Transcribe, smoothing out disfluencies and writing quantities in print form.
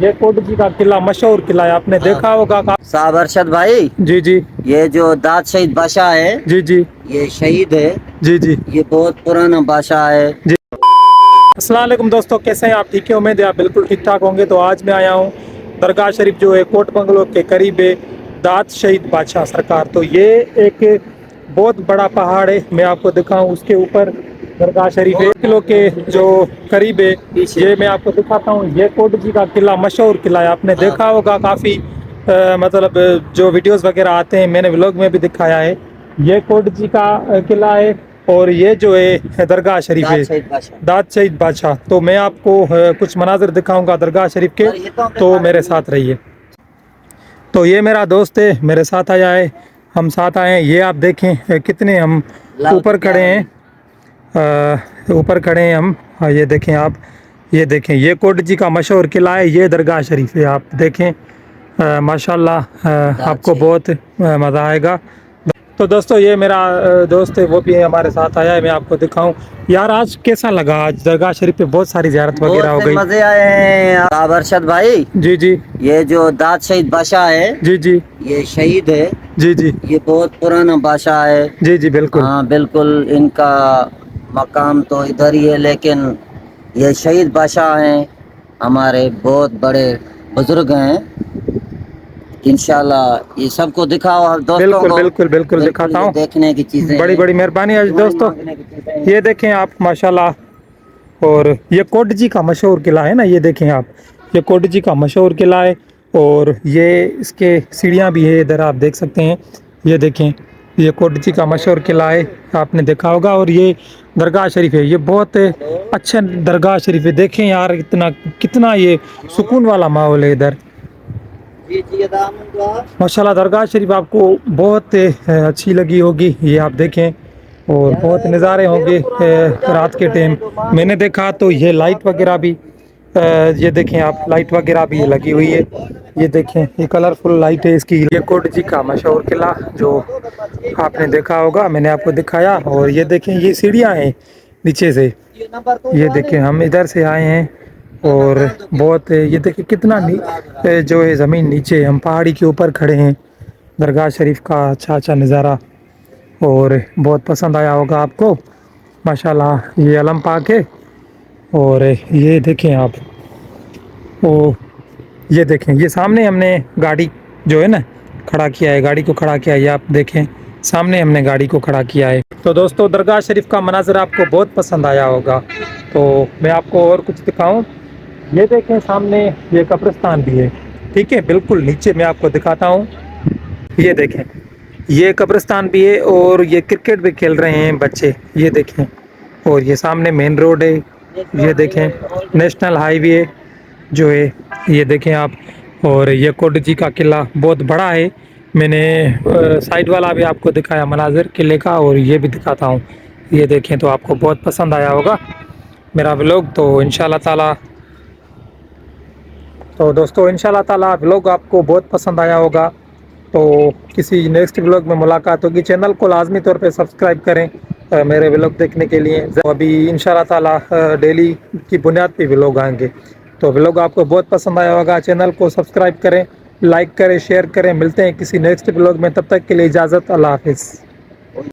یہ کوٹجی کا قلعہ مشہور قلعہ ہے، آپ نے دیکھا ہوگا صاحب ارشد بھائی، جی جی یہ جو داد شہید بادشاہ ہے جی جی یہ شہید ہے، جی جی یہ بہت پرانا بادشاہ ہے۔ جی السلام علیکم دوستو، کیسے ہیں آپ؟ ٹھیک ہے، امید ہے آپ بالکل ٹھیک ٹھاک ہوں گے۔ تو آج میں آیا ہوں درگاہ شریف جو ہے کوٹ بنگلو کے قریب ہے، داد شہید بادشاہ سرکار۔ تو یہ ایک بہت بڑا پہاڑ ہے، میں آپ کو دکھاؤں اس کے اوپر درگاہ شریف 1 کلو کے جو قریب ہے، یہ میں آپ کو دکھاتا ہوں۔ یہ کوٹجی کا قلعہ مشہور قلعہ ہے، آپ نے دیکھا ہوگا کافی مطلب جو ویڈیوز وغیرہ آتے ہیں، میں نے ولاگ میں بھی دکھایا ہے۔ یہ کوٹجی کا قلعہ ہے اور یہ جو ہے درگاہ شریف ہے، داد شہید بادشاہ۔ تو میں آپ کو کچھ مناظر دکھاؤں گا درگاہ شریف کے، تو میرے ساتھ رہیے۔ تو یہ میرا دوست ہے، میرے ساتھ آیا ہے، ہم ساتھ آئے ہیں۔ یہ آپ دیکھیں کتنے ہم اوپر کھڑے ہیں، اوپر کھڑے ہیں ہم۔ یہ دیکھیں آپ، یہ دیکھیں یہ کوٹجی کا مشہور قلعہ ہے، یہ درگاہ شریف ہے، آپ دیکھیں ماشاءاللہ آپ کو بہت مزہ آئے گا۔ تو دوستو یہ میرا دوست ہے، وہ بھی ہمارے ساتھ آیا ہے، میں آپ کو دکھاؤں۔ یار آج کیسا لگا؟ آج درگاہ شریف پہ بہت ساری زیارت وغیرہ ہو گئی، مزے آئے ہیں صاحب ارشد بھائی۔ جی جی یہ جو داد شہید بادشاہ ہے جی جی یہ شہید ہے، جی جی یہ بہت پرانا بادشاہ ہے۔ جی جی بالکل، ہاں بالکل، ان کا مقام تو ادھر ہی ہے، لیکن یہ شہید بادشاہ ہیں، ہمارے بہت بڑے بزرگ ہیں۔ انشاءاللہ یہ سب کو دکھاؤ اور دوستوں بالکل کو، بالکل بالکل دکھاتا یہ ہوں۔ دیکھنے کی چیزیں بڑی ہیں، بڑی مہربانی آج دوستو، یہ دیکھیں آپ ماشاءاللہ۔ اور یہ کوٹجی کا مشہور قلعہ ہے نا، یہ دیکھیں آپ، یہ کوٹجی کا مشہور قلعہ ہے اور یہ اس کے سیڑھیاں بھی ہے، ادھر آپ دیکھ سکتے ہیں۔ یہ دیکھیں یہ کوٹجی کا مشہور قلعہ ہے، آپ نے دیکھا ہوگا۔ اور یہ درگاہ شریف ہے، یہ بہت اچھا درگاہ شریف ہے۔ دیکھیں یار کتنا یہ سکون والا ماحول ہے ادھر، ماشاءاللہ۔ درگاہ شریف آپ کو بہت اچھی لگی ہوگی، یہ آپ دیکھیں، اور بہت نظارے ہوں گے رات کے ٹائم۔ میں نے دیکھا تو یہ لائٹ وغیرہ بھی، یہ دیکھیں آپ، لائٹ وغیرہ بھی لگی ہوئی ہے، یہ دیکھیں یہ کلرفل لائٹ ہے اس کی۔ یہ کوٹجی کا مشہور قلعہ جو آپ نے دیکھا ہوگا، میں نے آپ کو دکھایا۔ اور یہ دیکھیں یہ سیڑھیاں ہیں نیچے سے، یہ دیکھیں ہم ادھر سے آئے ہیں اور بہت یہ دیکھیں کتنا جو ہے زمین نیچے، ہم پہاڑی کے اوپر کھڑے ہیں۔ درگاہ شریف کا اچھا اچھا نظارہ، اور بہت پسند آیا ہوگا آپ کو ماشاءاللہ۔ یہ علم پاک ہے، اور یہ دیکھیں آپ، وہ یہ دیکھیں یہ سامنے ہم نے گاڑی جو ہے نا کھڑا کیا ہے، گاڑی کو کھڑا کیا ہے، یہ آپ دیکھیں سامنے ہم نے گاڑی کو کھڑا کیا ہے۔ تو دوستو درگاہ شریف کا مناظر آپ کو بہت پسند آیا ہوگا، تو میں آپ کو اور کچھ دکھاؤں۔ یہ دیکھیں سامنے یہ قبرستان بھی ہے، ٹھیک ہے، بالکل نیچے میں آپ کو دکھاتا ہوں۔ یہ دیکھیں یہ قبرستان بھی ہے، اور یہ کرکٹ بھی کھیل رہے ہیں بچے، یہ دیکھیں۔ اور یہ سامنے مین روڈ ہے، یہ دیکھیں نیشنل ہائی وے جو ہے، یہ دیکھیں آپ۔ اور یہ کوٹجی کا قلعہ بہت بڑا ہے، میں نے سائڈ والا بھی آپ کو دکھایا مناظر قلعے کا، اور یہ بھی دکھاتا ہوں۔ یہ دیکھیں تو آپ کو بہت پسند آیا ہوگا میرا ولاگ۔ تو انشاءاللہ تعالی، تو دوستو انشاءاللہ تعالی ولاگ آپ کو بہت پسند آیا ہوگا۔ تو کسی نیکسٹ ولاگ میں ملاقات ہوگی، چینل کو لازمی طور پہ سبسکرائب کریں میرے ولاگ دیکھنے کے لیے۔ ابھی انشاءاللہ تعالی ڈیلی کی بنیاد پہ ولاگ آئیں گے، تو ولاگ آپ کو بہت پسند آیا ہوگا۔ چینل کو سبسکرائب کریں، لائک کریں، شیئر کریں۔ ملتے ہیں کسی نیکسٹ ولاگ میں، تب تک کے لیے اجازت، اللہ حافظ۔